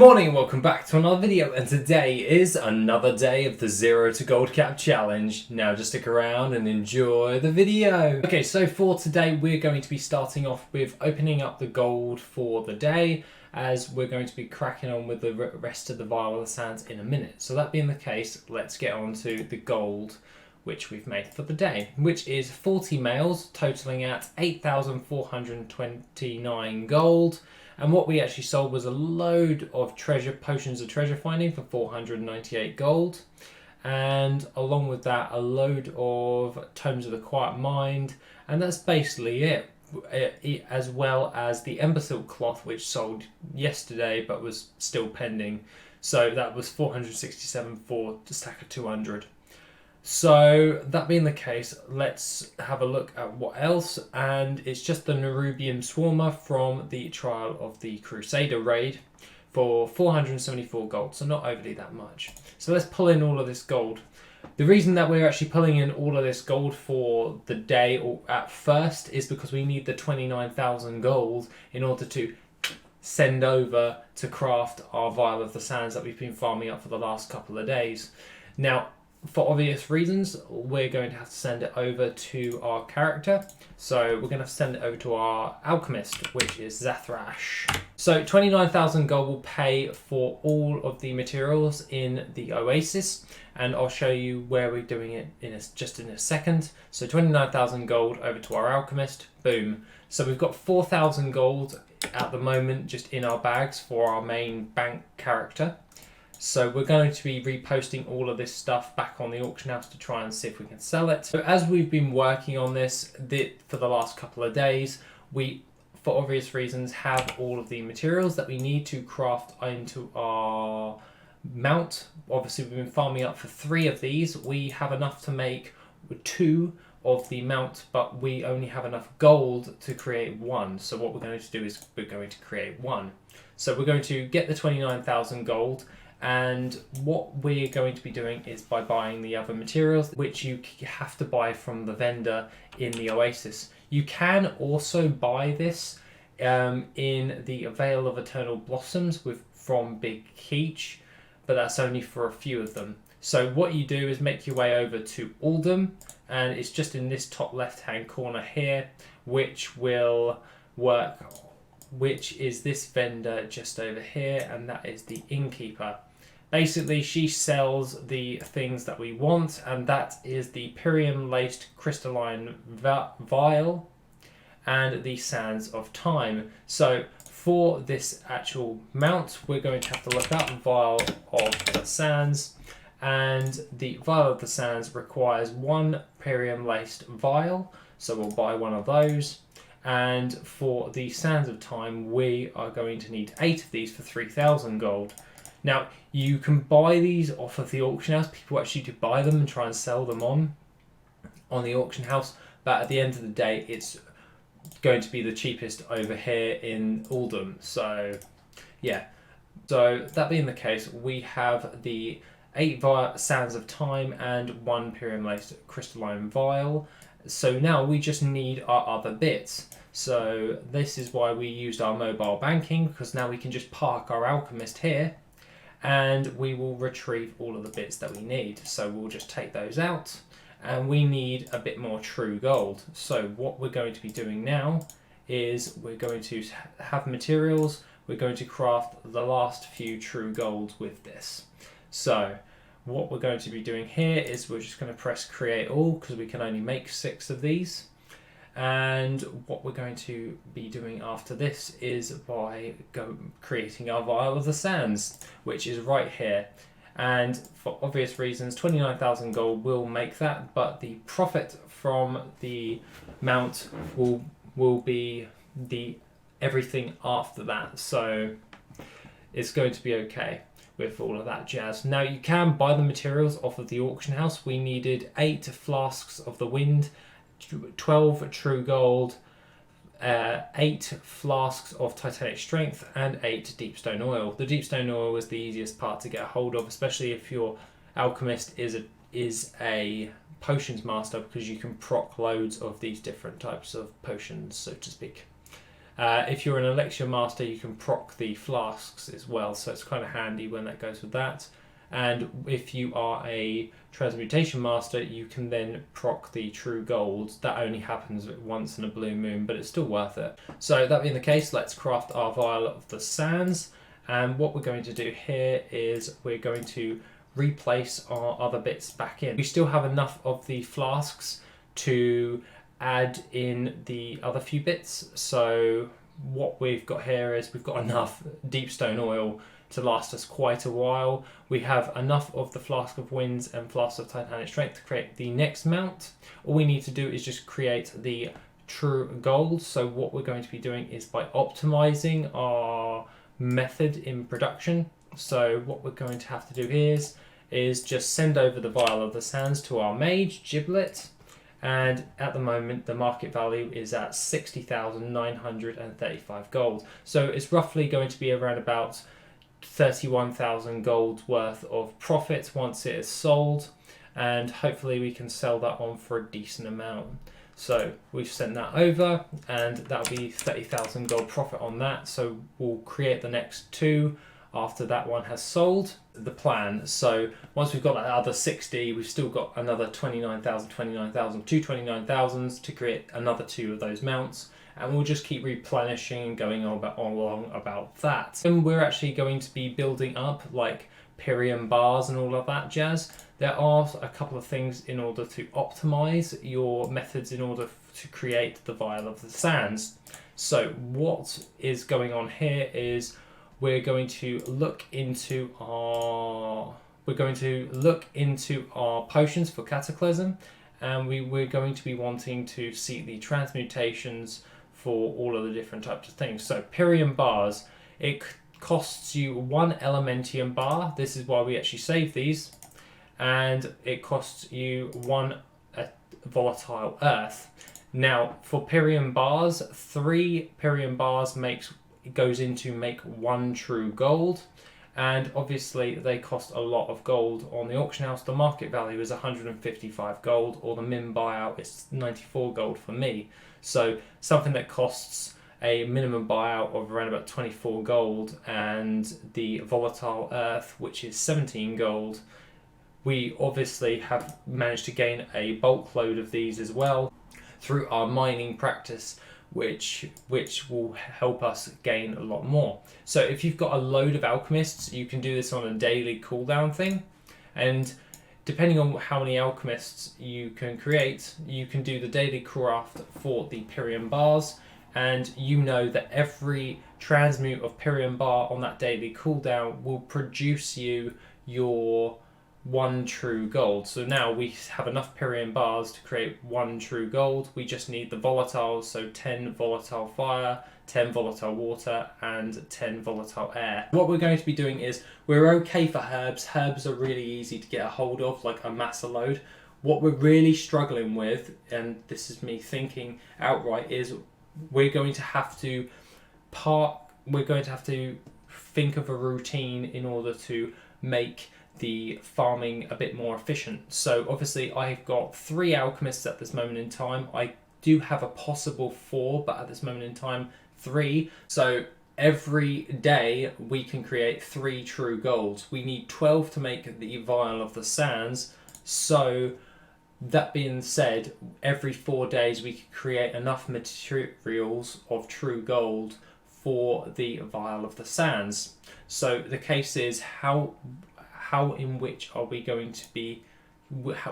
morning and welcome back to another video, and today is another day of the 0 to Gold Cap Challenge. Now just stick around and enjoy the video. Okay, so for today we're going to be starting off with opening up the gold for the day, as we're going to be cracking on with the rest of the Vial of the Sands in a minute. So that being the case, let's get on to the gold which we've made for the day, which is 40 males totaling at 8,429 gold. And what we actually sold was a load of potions of treasure finding for 498 gold. And along with that, a load of tomes of the quiet mind. And that's basically it. As well as the Ember Silk cloth, which sold yesterday but was still pending. So that was 467 for a stack of 200. So that being the case, let's have a look at what else, and it's just the Nerubian Swarmer from the Trial of the Crusader raid for 474 gold, so not overly that much. So let's pull in all of this gold. The reason that we're actually pulling in all of this gold for the day or at first is because we need the 29,000 gold in order to send over to craft our Vial of the Sands that we've been farming up for the last couple of days. Now, for obvious reasons, we're going to have to send it over to our character. So we're going to have to send it over to our alchemist, which is Zathrash. So 29,000 gold will pay for all of the materials in the Oasis, and I'll show you where we're doing it just in a second. So 29,000 gold over to our alchemist, boom. So we've got 4,000 gold at the moment just in our bags for our main bank character. So we're going to be reposting all of this stuff back on the auction house to try and see if we can sell it. So as we've been working on this for the last couple of days, we, for obvious reasons, have all of the materials that we need to craft into our mount. Obviously, we've been farming up for 3 of these. We have enough to make 2 of the mount, but we only have enough gold to create 1. So what we're going to do is we're going to create 1. So we're going to get the 29,000 gold. And what we're going to be doing is by buying the other materials, which you have to buy from the vendor in the Oasis. You can also buy this in the Vale of Eternal Blossoms from Big Keech, but that's only for a few of them. So what you do is make your way over to Oldham, and it's just in this top left-hand corner here, which will work, which is this vendor just over here, and that is the innkeeper. Basically, she sells the things that we want, and that is the Pyrium-laced crystalline vial and the Sands of Time. So for this actual mount, we're going to have to look up Vial of the Sands, and the Vial of the Sands requires 1 Pyrium-laced vial, so we'll buy 1 of those. And for the Sands of Time, we are going to need 8 of these for 3,000 gold. Now, you can buy these off of the auction house. People actually do buy them and try and sell them on the auction house. But at the end of the day, it's going to be the cheapest over here in Oldham. So, yeah. So, that being the case, we have the 8 Sands of Time and 1 Pyrium-laced crystalline vial. So now we just need our other bits. So this is why we used our mobile banking, because now we can just park our alchemist here and we will retrieve all of the bits that we need. So we'll just take those out, and we need a bit more true gold. So what we're going to be doing now is we're going to have materials. We're going to craft the last few true golds with this. So what we're going to be doing here is we're just going to press create all, because we can only make 6 of these. And what we're going to be doing after this is by creating our Vial of the Sands, which is right here. And for obvious reasons, 29,000 gold will make that, but the profit from the mount will be the everything after that. So it's going to be okay with all of that jazz. Now, you can buy the materials off of the auction house. We needed 8 flasks of the wind, 12 true gold, 8 flasks of titanic strength, and 8 deepstone oil. The deepstone oil was the easiest part to get a hold of, especially if your alchemist is a potions master, because you can proc loads of these different types of potions, so to speak. If you're an elixir master, you can proc the flasks as well, so it's kind of handy when that goes with that. And if you are a transmutation master, you can then proc the true gold. That only happens once in a blue moon, but it's still worth it. So that being the case, let's craft our vial of the sands. And what we're going to do here is we're going to replace our other bits back in. We still have enough of the flasks to add in the other few bits. So what we've got here is we've got enough deepstone oil to last us quite a while. We have enough of the flask of winds and flask of titanic strength to create the next mount. All we need to do is just create the true gold. So what we're going to be doing is by optimizing our method in production. So what we're going to have to do is just send over the vial of the sands to our mage Giblet, and at the moment the market value is at 60,935 gold. So it's roughly going to be around about 31,000 gold worth of profit once it is sold, and hopefully we can sell that on for a decent amount. So we've sent that over, and that'll be 30,000 gold profit on that. So we'll create the next two after that one has sold. The plan, so once we've got that other 60, we've still got another 29,000, 29,000, two 29,000s to create another two of those mounts, and we'll just keep replenishing and going on along about that. And we're actually going to be building up like Pyrium bars and all of that jazz. There are a couple of things in order to optimize your methods in order to create the vial of the sands. So what is going on here is we're going to look into our potions for Cataclysm, and we're going to be wanting to see the transmutations for all of the different types of things. So Pyrium bars, it costs you 1 Elementium bar. This is why we actually save these, and it costs you 1 volatile earth. Now for Pyrium bars, 3 Pyrium bars goes into make 1 true gold, and obviously they cost a lot of gold on the auction house. The market value is 155 gold, or the min buyout is 94 gold for me. So something that costs a minimum buyout of around about 24 gold, and the volatile earth, which is 17 gold, we obviously have managed to gain a bulk load of these as well through our mining practice, which will help us gain a lot more. So if you've got a load of alchemists, you can do this on a daily cooldown thing, and depending on how many alchemists you can create, you can do the daily craft for the Pyrium bars, and you know that every transmute of Pyrium bar on that daily cooldown will produce you your 1 true gold. So now we have enough Pyrium bars to create 1 true gold. We just need the volatiles, so 10 volatile fire, 10 volatile water, and 10 volatile air. What we're going to be doing is, we're okay for herbs. Herbs are really easy to get a hold of, like a massa load. What we're really struggling with, and this is me thinking outright, is we're going to have to think of a routine in order to make the farming a bit more efficient. So obviously I've got 3 alchemists at this moment in time. I do have a possible 4, but at this moment in time 3. So every day we can create 3 true golds. We need 12 to make the vial of the sands. So that being said, every 4 days we can create enough materials of true gold for the vial of the sands. So the case is,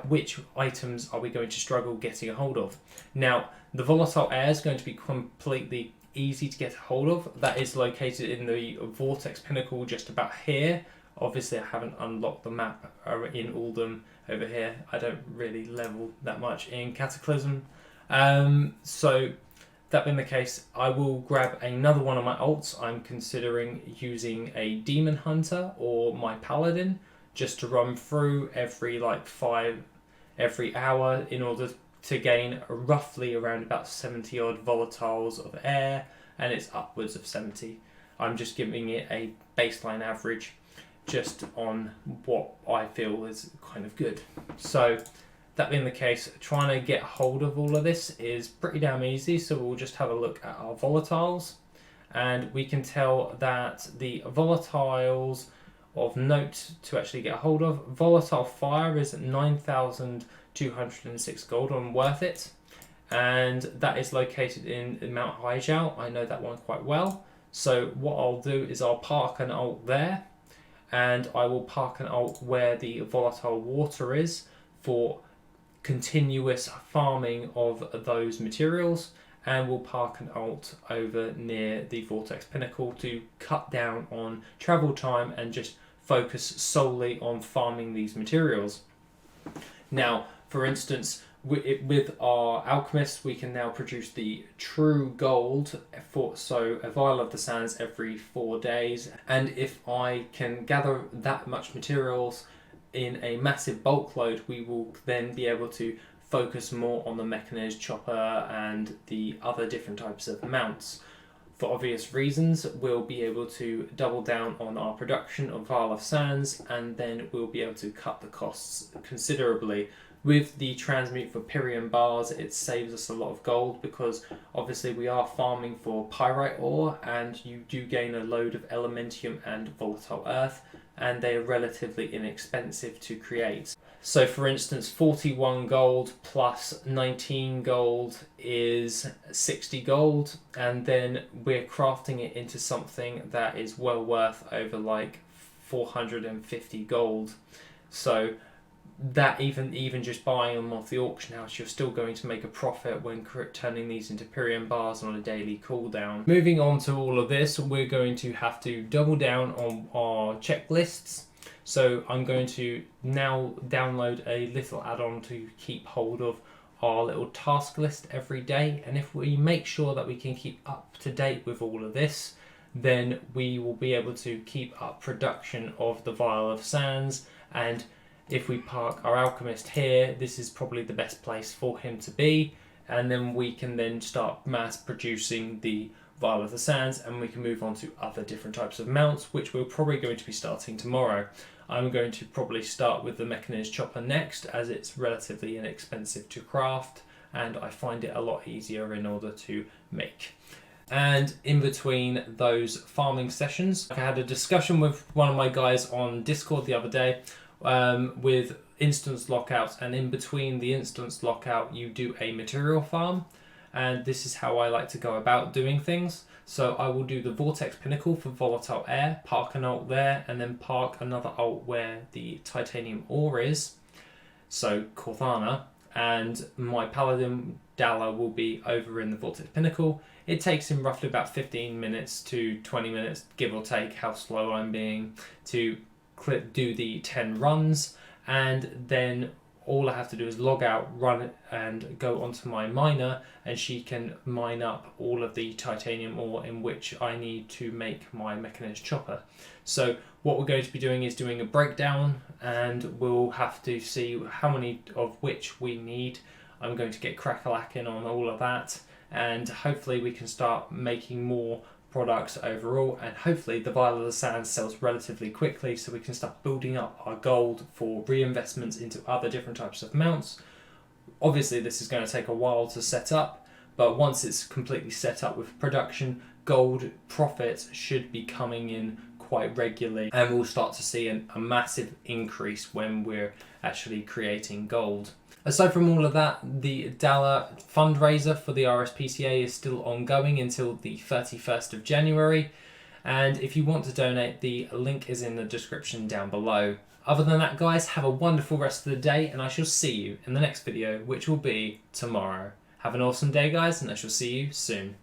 which items are we going to struggle getting a hold of? Now, the volatile air is going to be completely easy to get a hold of. That is located in the vortex pinnacle just about here. Obviously I haven't unlocked the map in Uldum over here. I don't really level that much in Cataclysm. So that being the case, I will grab another one of my alts. I'm considering using a Demon Hunter or my Paladin, just to run through every hour in order to gain roughly around about 70 odd volatiles of air, and it's upwards of 70. I'm just giving it a baseline average just on what I feel is kind of good. So that being the case, trying to get hold of all of this is pretty damn easy. So we'll just have a look at our volatiles, and we can tell that the volatiles of note to actually get hold of, volatile fire is 9,206 gold on Worth It, and that is located in Mount Hyjal. I know that one quite well. So what I'll do is I'll park an alt there, and I will park an alt where the volatile water is for continuous farming of those materials, and we'll park an alt over near the Vortex Pinnacle to cut down on travel time and just focus solely on farming these materials. Now, for instance, with our alchemists, we can now produce the true gold so a vial of the sands every 4 days, and if I can gather that much materials in a massive bulk load, we will then be able to focus more on the mechanized chopper and the other different types of mounts. For obvious reasons, we'll be able to double down on our production of vial of sands, and then we'll be able to cut the costs considerably. With the transmute for Pyrian bars, it saves us a lot of gold because obviously we are farming for pyrite ore, and you do gain a load of elementium and volatile earth, and they are relatively inexpensive to create. So for instance, 41 gold plus 19 gold is 60 gold, and then we're crafting it into something that is well worth over like 450 gold. So that even just buying them off the auction house, you're still going to make a profit when turning these into Pyrian bars on a daily cooldown. Moving on to all of this, we're going to have to double down on our checklists. So I'm going to now download a little add-on to keep hold of our little task list every day, and if we make sure that we can keep up to date with all of this, then we will be able to keep up production of the vial of sands. And if we park our alchemist here, this is probably the best place for him to be, and then we can then start mass producing the vial of the sands, and we can move on to other different types of mounts, which we're probably going to be starting tomorrow. I'm going to probably start with the mechanized chopper next, as it's relatively inexpensive to craft, and I find it a lot easier in order to make. And in between those farming sessions, I had a discussion with one of my guys on Discord the other day, with instance lockouts, and in between the instance lockout you do a material farm, and this is how I like to go about doing things. So I will do the Vortex Pinnacle for volatile air, park an alt there, and then park another alt where the titanium ore is, so Corthana, and my paladin Dalla will be over in the Vortex Pinnacle. It takes him roughly about 15 minutes to 20 minutes, give or take how slow I'm being, to do the 10 runs, and then all I have to do is log out, run it, and go onto my miner, and she can mine up all of the titanium ore in which I need to make my mechanized chopper. So what we're going to be doing is doing a breakdown, and we'll have to see how many of which we need. I'm going to get crack-a-lacking on all of that, and hopefully we can start making more products overall, and hopefully the vial of the sand sells relatively quickly so we can start building up our gold for reinvestments into other different types of mounts. Obviously this is going to take a while to set up, but once it's completely set up with production, gold profits should be coming in quite regularly, and we'll start to see a massive increase when we're actually creating gold. Aside from all of that, the Dalla fundraiser for the RSPCA is still ongoing until the 31st of January. And if you want to donate, the link is in the description down below. Other than that, guys, have a wonderful rest of the day, and I shall see you in the next video, which will be tomorrow. Have an awesome day, guys, and I shall see you soon.